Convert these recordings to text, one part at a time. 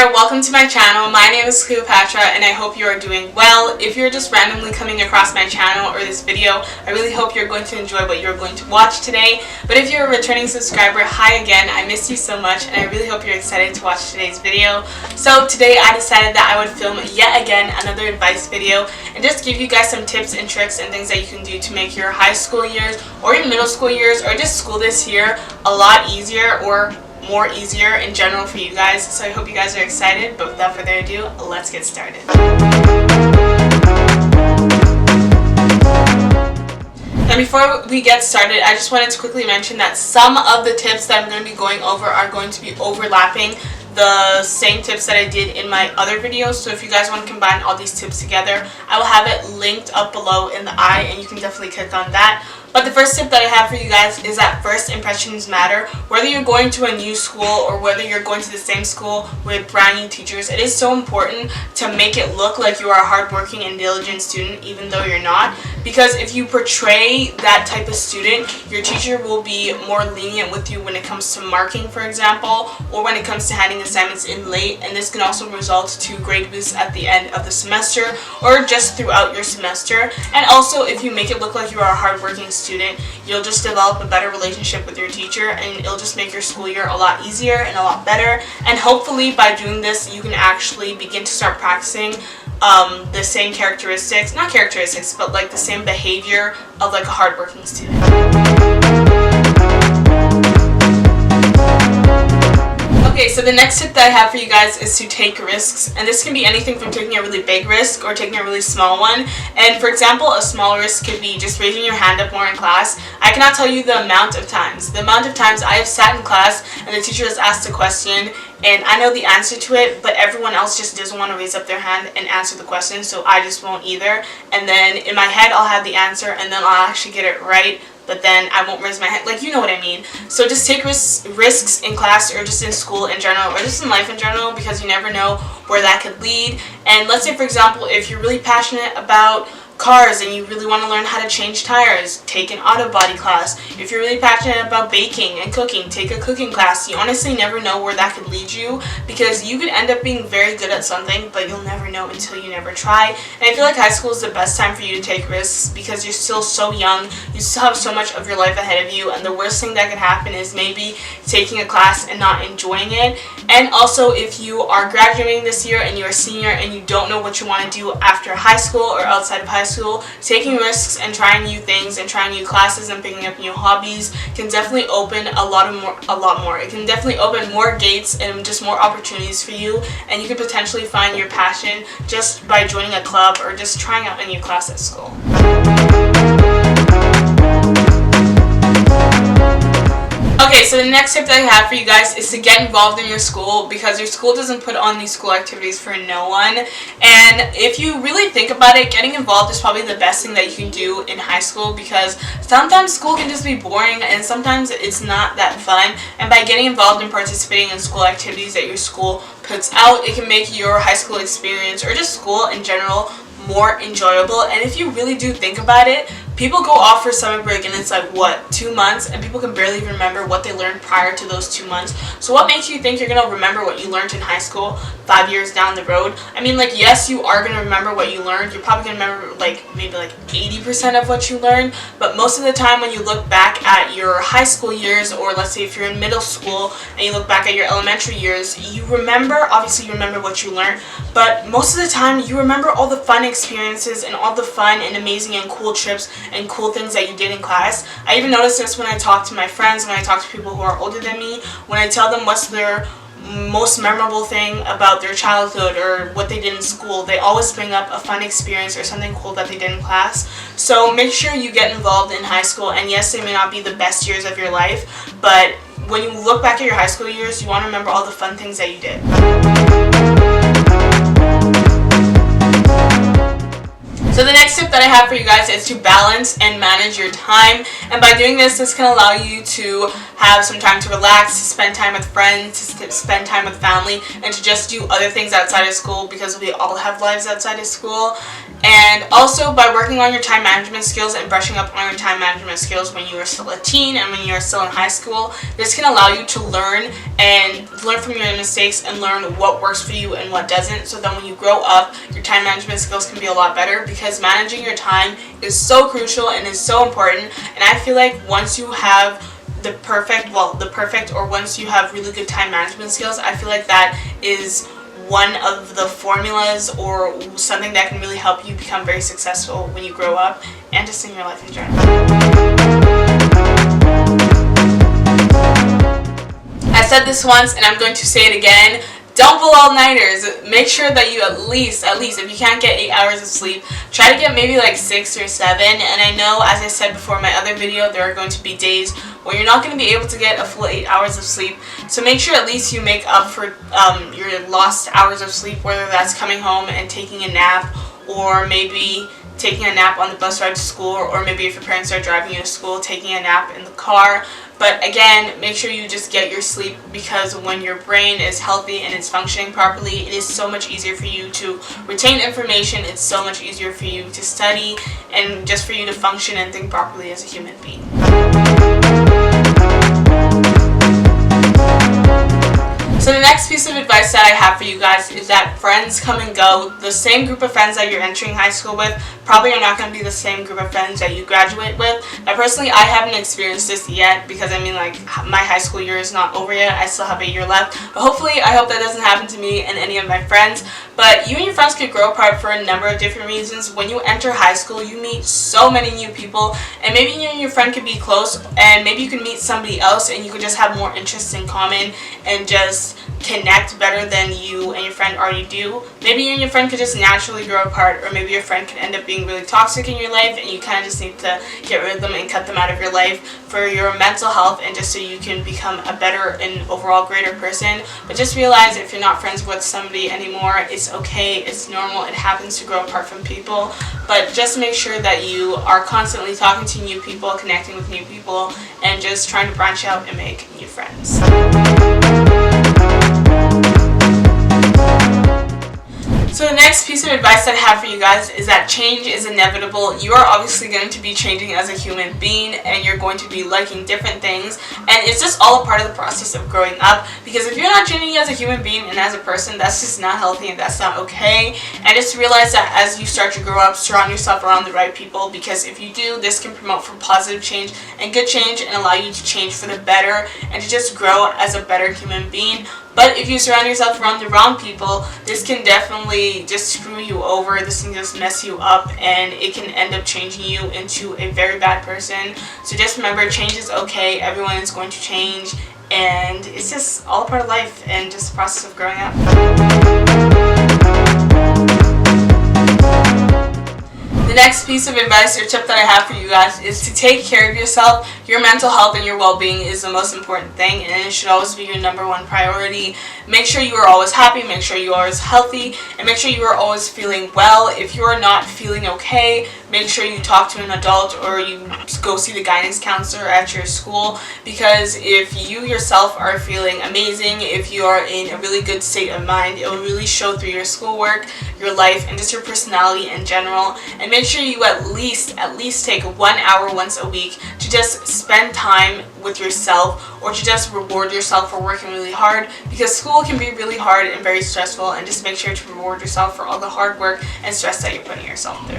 there, welcome to my channel. My name is Cleo and I hope you are doing well. If you're just randomly coming across my channel or this video, I really hope you're going to enjoy what you're going to watch today. But if you're a returning subscriber, hi again, I missed you so much and I really hope you're excited to watch today's video. So today I decided that I would film yet again another advice video and just give you guys some tips and tricks and things that you can do to make your high school years or your middle school years or just school this year a lot easier or more easier in general for you guys. So I hope you guys are excited, but without further ado, let's get started. And before we get started, I just wanted to quickly mention that some of the tips that I'm going to be going over are going to be overlapping the same tips that I did in my other videos. So if you guys want to combine all these tips together, I will have it linked up below in the eye and you can definitely click on that. But the first tip that I have for you guys is that first impressions matter. Whether you're going to a new school or whether you're going to the same school with brand new teachers, it is so important to make it look like you are a hardworking and diligent student even though you're not. Because if you portray that type of student, your teacher will be more lenient with you when it comes to marking, for example, or when it comes to handing assignments in late, and this can also result to grade boosts at the end of the semester or just throughout your semester. And also, if you make it look like you are a hardworking student, you'll just develop a better relationship with your teacher and it'll just make your school year a lot easier and a lot better. And hopefully by doing this, you can actually begin to start practicing the same characteristics, not characteristics, but like the same behavior of like a hardworking student. Okay, so the next tip that I have for you guys is to take risks, and this can be anything from taking a really big risk or taking a really small one. And for example, a small risk could be just raising your hand up more in class. I cannot tell you the amount of times I have sat in class and the teacher has asked a question and I know the answer to it, but everyone else just doesn't want to raise up their hand and answer the question, so I just won't either. And then in my head I'll have the answer and then I'll actually get it right, but then I won't raise my hand. Like, you know what I mean. So just take risks in class or just in school in general or just in life in general, because you never know where that could lead. And let's say, for example, if you're really passionate about cars and you really want to learn how to change tires, take an auto body class. If you're really passionate about baking and cooking, take a cooking class. You honestly never know where that could lead you, because you could end up being very good at something, but you'll never know until you never try. And I feel like high school is the best time for you to take risks because you're still so young, you still have so much of your life ahead of you, and the worst thing that could happen is maybe taking a class and not enjoying it. And also, if you are graduating this year and you're a senior and you don't know what you want to do after high school or outside of high school, taking risks and trying new things and trying new classes and picking up new hobbies can definitely open a lot more. It can definitely open more gates and just more opportunities for you, and you can potentially find your passion just by joining a club or just trying out a new class at school. Okay, so the next tip that I have for you guys is to get involved in your school, because your school doesn't put on these school activities for no one. And if you really think about it, getting involved is probably the best thing that you can do in high school, because sometimes school can just be boring and sometimes it's not that fun. And by getting involved in participating in school activities that your school puts out, it can make your high school experience or just school in general more enjoyable. And if you really do think about it, people go off for summer break and it's like, what, 2 months, and people can barely remember what they learned prior to those 2 months. So what makes you think you're gonna remember what you learned in high school 5 years down the road? I mean, like, yes, you are gonna remember what you learned. You're probably gonna remember maybe 80% of what you learned, but most of the time when you look back at your high school years, or let's say if you're in middle school and you look back at your elementary years, you remember, obviously you remember what you learned, but most of the time you remember all the fun experiences and all the fun and amazing and cool trips and cool things that you did in class. I even notice this when I talk to my friends, when I talk to people who are older than me, when I tell them what's their most memorable thing about their childhood or what they did in school, they always bring up a fun experience or something cool that they did in class. So make sure you get involved in high school, and yes, they may not be the best years of your life, but when you look back at your high school years, you want to remember all the fun things that you did. So the next tip that I have for you guys is to balance and manage your time. And by doing this can allow you to have some time to relax, to spend time with friends, to spend time with family, and to just do other things outside of school, because we all have lives outside of school. And also by working on your time management skills and brushing up on your time management skills when you are still a teen and when you are still in high school, this can allow you to learn from your mistakes and learn what works for you and what doesn't, so then when you grow up, your time management skills can be a lot better, because managing your time is so crucial and is so important. And I feel like once you have once you have really good time management skills, I feel like that is one of the formulas or something that can really help you become very successful when you grow up and just in your life in general. I said this once and I'm going to say it again. Don't pull all-nighters. Make sure that you at least, if you can't get 8 hours of sleep, try to get maybe like 6 or 7. And I know, as I said before in my other video, there are going to be days where you're not going to be able to get a full 8 hours of sleep. So make sure at least you make up for your lost hours of sleep, whether that's coming home and taking a nap, or maybe taking a nap on the bus ride to school, or maybe if your parents are driving you to school, taking a nap in the car. But again, make sure you just get your sleep, because when your brain is healthy and it's functioning properly, it is so much easier for you to retain information, it's so much easier for you to study, and just for you to function and think properly as a human being. So the next piece of advice that I have for you guys is that friends come and go. The same group of friends that you're entering high school with probably are not going to be the same group of friends that you graduate with. Now personally, I haven't experienced this yet, because I mean, like, my high school year is not over yet. I still have a year left. But hopefully, I hope that doesn't happen to me and any of my friends. But you and your friends could grow apart for a number of different reasons. When you enter high school, you meet so many new people, and maybe you and your friend could be close, and maybe you could meet somebody else and you could just have more interests in common and just connect better than you and your friend already do. Maybe you and your friend could just naturally grow apart, or maybe your friend could end up being really toxic in your life and you kind of just need to get rid of them and cut them out of your life for your mental health and just so you can become a better and overall greater person. But just realize, if you're not friends with somebody anymore, it's okay, it's normal, it happens to grow apart from people. But just make sure that you are constantly talking to new people, connecting with new people, and just trying to branch out and make new friends. So the next piece of advice that I have for you guys is that change is inevitable. You are obviously going to be changing as a human being, and you're going to be liking different things, and it's just all a part of the process of growing up. Because if you're not changing as a human being and as a person, that's just not healthy and that's not okay. And just realize that as you start to grow up, surround yourself around the right people, because if you do, this can promote for positive change and good change and allow you to change for the better and to just grow as a better human being. But if you surround yourself around the wrong people, this can definitely just screw you over, this can just mess you up, and it can end up changing you into a very bad person. So just remember, change is okay, everyone is going to change, and it's just all part of life and just the process of growing up. The next piece of advice or tip that I have for you guys is to take care of yourself. Your mental health and your well-being is the most important thing, and it should always be your #1 priority. Make sure you are always happy, make sure you are always healthy, and make sure you are always feeling well. If you are not feeling okay, make sure you talk to an adult or you go see the guidance counselor at your school, because if you yourself are feeling amazing, if you are in a really good state of mind, it will really show through your schoolwork, your life, and just your personality in general. And make sure you at least take 1 hour once a week to just spend time with yourself, or to just reward yourself for working really hard, because school can be really hard and very stressful, and just make sure to reward yourself for all the hard work and stress that you're putting yourself through.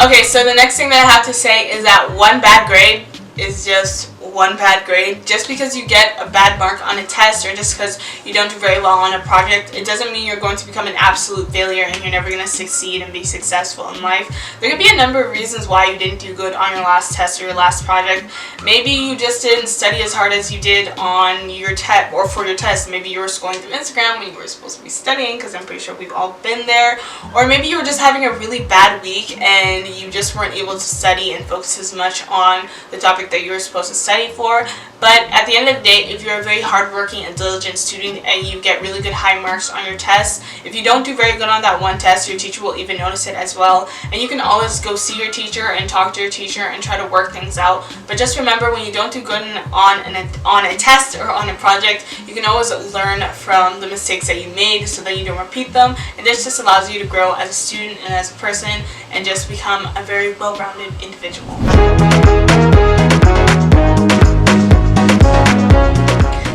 Okay, so the next thing that I have to say is that one bad grade is just one bad grade. Just because you get a bad mark on a test, or just because you don't do very well on a project, it doesn't mean you're going to become an absolute failure and you're never going to succeed and be successful in life. There could be a number of reasons why you didn't do good on your last test or your last project. Maybe you just didn't study as hard as you did on your test or for your test. Maybe you were scrolling through Instagram when you were supposed to be studying, because I'm pretty sure we've all been there. Or maybe you were just having a really bad week and you just weren't able to study and focus as much on the topic that you were supposed to study study for. But at the end of the day, if you're a very hardworking and diligent student and you get really good high marks on your tests, if you don't do very good on that one test, your teacher will even notice it as well. And you can always go see your teacher and talk to your teacher and try to work things out. But just remember, when you don't do good on a test or on a project, you can always learn from the mistakes that you made so that you don't repeat them. And this just allows you to grow as a student and as a person and just become a very well-rounded individual.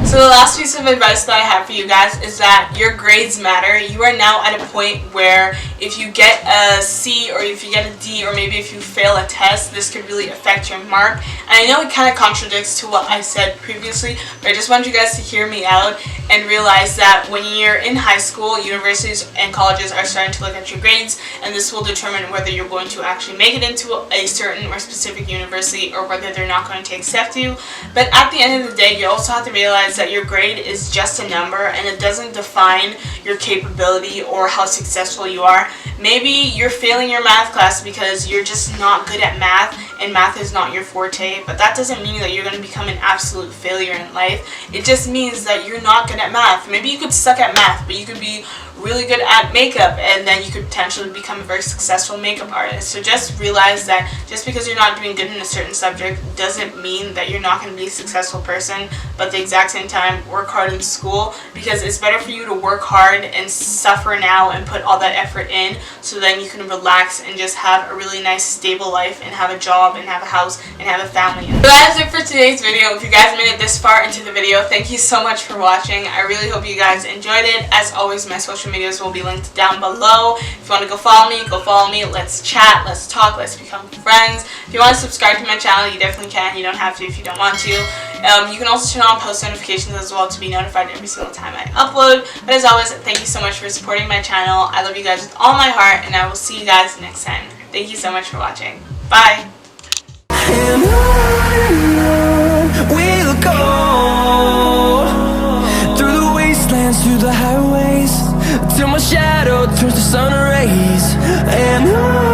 So the last piece of advice that I have for you guys is that your grades matter. You are now at a point where if you get a C or if you get a D or maybe if you fail a test, this could really affect your mark. And I know it kind of contradicts to what I said previously, but I just want you guys to hear me out and realize that when you're in high school, universities and colleges are starting to look at your grades, and this will determine whether you're going to actually make it into a certain or specific university or whether they're not going to accept you. But at the end of the day, you also have to realize that your grade is just a number and it doesn't define your capability or how successful you are. Maybe you're failing your math class because you're just not good at math and math is not your forte, but that doesn't mean that you're going to become an absolute failure in life. It just means that you're not good at math. Maybe you could suck at math, but you could be really good at makeup, and then you could potentially become a very successful makeup artist. So just realize that just because you're not doing good in a certain subject doesn't mean that you're not going to be a successful person, but at the exact same time, work hard in school, because it's better for you to work hard and suffer now and put all that effort in so then you can relax and just have a really nice stable life and have a job and have a house and have a family. So that is it for today's video. If you guys made it this far into the video, thank you so much for watching. I really hope you guys enjoyed it. As always, my social medias will be linked down below. If you want to go follow me. Let's chat, let's talk, let's become friends. If you want to subscribe to my channel, you definitely can. You don't have to if you don't want to. You can also turn on post notifications as well to be notified every single time I upload. But as always, thank you so much for supporting my channel. I love you guys with all my heart, and I will see you guys next time. Thank you so much for watching. Bye! And on we'll go, through the wastelands, through the highways, till my shadow turns to sun rays. And on